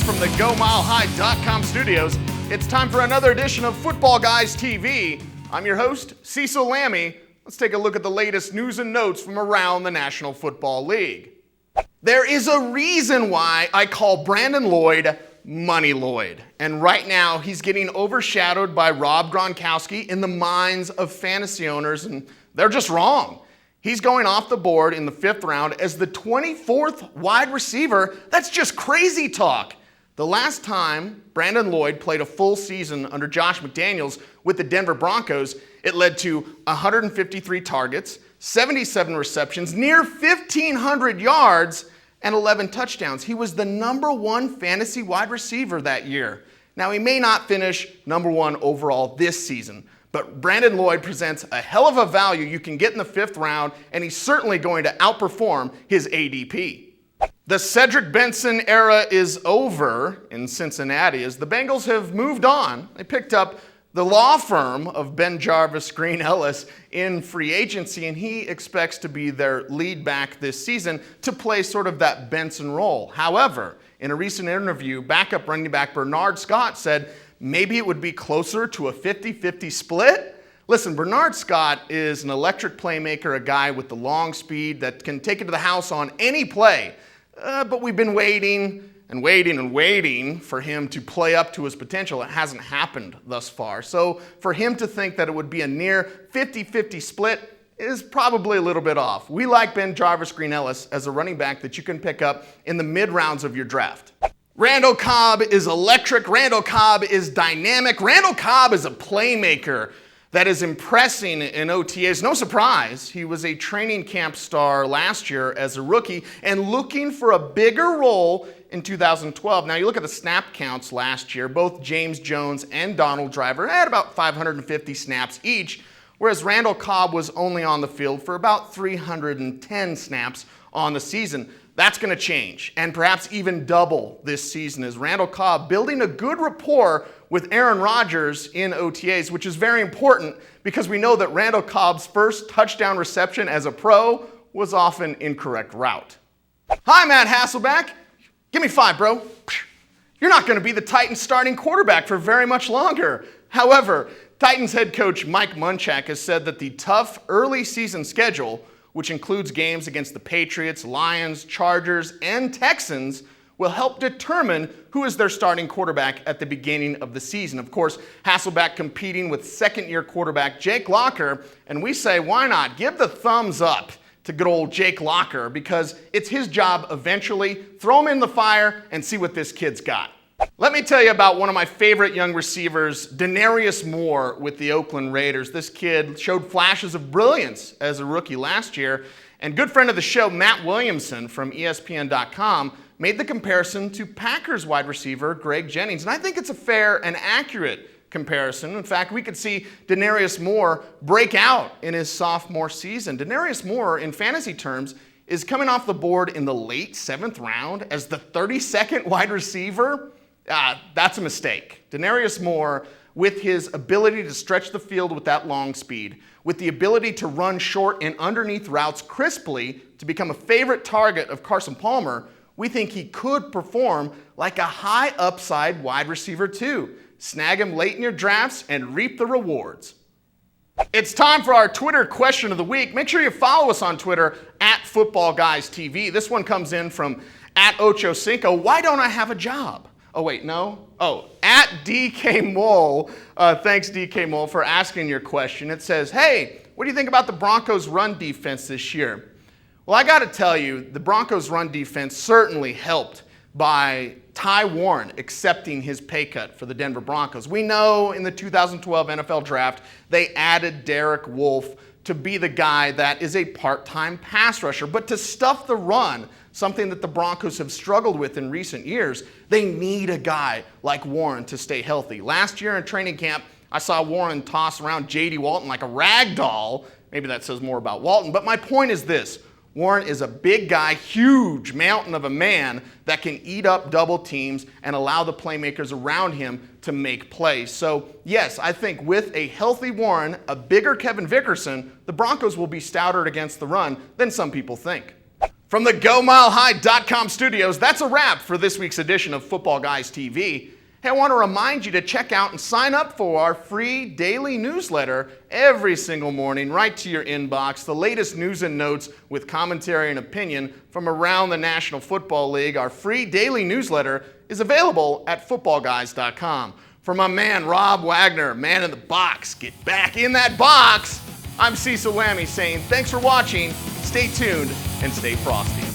from the GoMileHigh.com studios. It's time for another edition of Football Guys TV. I'm your host, Cecil Lammey. Let's take a look at the latest news and notes from around the National Football League. There is a reason why I call Brandon Lloyd Money Lloyd. And right now, he's getting overshadowed by Rob Gronkowski in the minds of fantasy owners, and they're just wrong. He's going off the board in the 5th round as the 24th wide receiver. That's just crazy talk. The last time Brandon Lloyd played a full season under Josh McDaniels with the Denver Broncos, it led to 153 targets, 77 receptions, near 1,500 yards, and 11 touchdowns. He was the #1 fantasy wide receiver that year. Now, he may not finish #1 overall this season, but Brandon Lloyd presents a hell of a value you can get in the 5th round, and he's certainly going to outperform his ADP. The Cedric Benson era is over in Cincinnati as the Bengals have moved on. They picked up the law firm of Ben Jarvis Green Ellis in free agency, and he expects to be their lead back this season to play sort of that Benson role. However, in a recent interview, backup running back Bernard Scott said maybe it would be closer to a 50-50 split. Listen, Bernard Scott is an electric playmaker, a guy with the long speed that can take it to the house on any play. But we've been waiting for him to play up to his potential. It hasn't happened thus far. So for him to think that it would be a near 50-50 split is probably a little bit off. We like Ben Jarvis Green Ellis as a running back that you can pick up in the mid-rounds of your draft. Randall Cobb is electric. Randall Cobb is dynamic. Randall Cobb is a playmaker that is impressing in OTAs. No surprise, he was a training camp star last year as a rookie and looking for a bigger role in 2012. Now, you look at the snap counts last year, both James Jones and Donald Driver had about 550 snaps each, whereas Randall Cobb was only on the field for about 310 snaps on the season. That's going to change, and perhaps even double this season as Randall Cobb building a good rapport with Aaron Rodgers in OTAs, which is very important because we know that Randall Cobb's first touchdown reception as a pro was off an incorrect route. Hi, Matt Hasselbeck. Give me 5, bro. You're not going to be the Titans starting quarterback for very much longer. However, Titans head coach Mike Munchak has said that the tough early season schedule, which includes games against the Patriots, Lions, Chargers, and Texans, will help determine who is their starting quarterback at the beginning of the season. Of course, Hasselbeck competing with second-year quarterback Jake Locker, and we say, why not? Give the thumbs up to good old Jake Locker because it's his job eventually. Throw him in the fire and see what this kid's got. Let me tell you about one of my favorite young receivers, Denarius Moore with the Oakland Raiders. This kid showed flashes of brilliance as a rookie last year, and good friend of the show, Matt Williamson from ESPN.com, made the comparison to Packers wide receiver Greg Jennings, and I think it's a fair and accurate comparison. In fact, we could see Denarius Moore break out in his sophomore season. Denarius Moore, in fantasy terms, is coming off the board in the late 7th round as the 32nd wide receiver. That's a mistake. Denarius Moore, with his ability to stretch the field with that long speed, with the ability to run short and underneath routes crisply to become a favorite target of Carson Palmer, we think he could perform like a high upside wide receiver too. Snag him late in your drafts and reap the rewards. It's time for our Twitter question of the week. Make sure you follow us on Twitter at FootballGuysTV. This one comes in from at Ocho Cinco. Why don't I have a job? Oh, wait, no? Oh, at DK Mole. Thanks, DK Mole, for asking your question. It says, hey, what do you think about the Broncos' run defense this year? Well, I got to tell you, the Broncos' run defense certainly helped by Ty Warren accepting his pay cut for the Denver Broncos. We know in the 2012 NFL Draft, they added Derek Wolfe to be the guy that is a part-time pass rusher. But to stuff the run, something that the Broncos have struggled with in recent years, they need a guy like Warren to stay healthy. Last year in training camp, I saw Warren toss around J.D. Walton like a rag doll. Maybe that says more about Walton, but my point is this. Warren is a big guy, huge mountain of a man that can eat up double teams and allow the playmakers around him to make plays. So yes, I think with a healthy Warren, a bigger Kevin Vickerson, the Broncos will be stouter against the run than some people think. From the GoMileHigh.com studios, that's a wrap for this week's edition of Football Guys TV. Hey, I want to remind you to check out and sign up for our free daily newsletter every single morning, right to your inbox. The latest news and notes with commentary and opinion from around the National Football League. Our free daily newsletter is available at footballguys.com. For my man, Rob Wagner, man in the box, get back in that box. I'm Cecil Lammey saying thanks for watching, stay tuned, and stay frosty.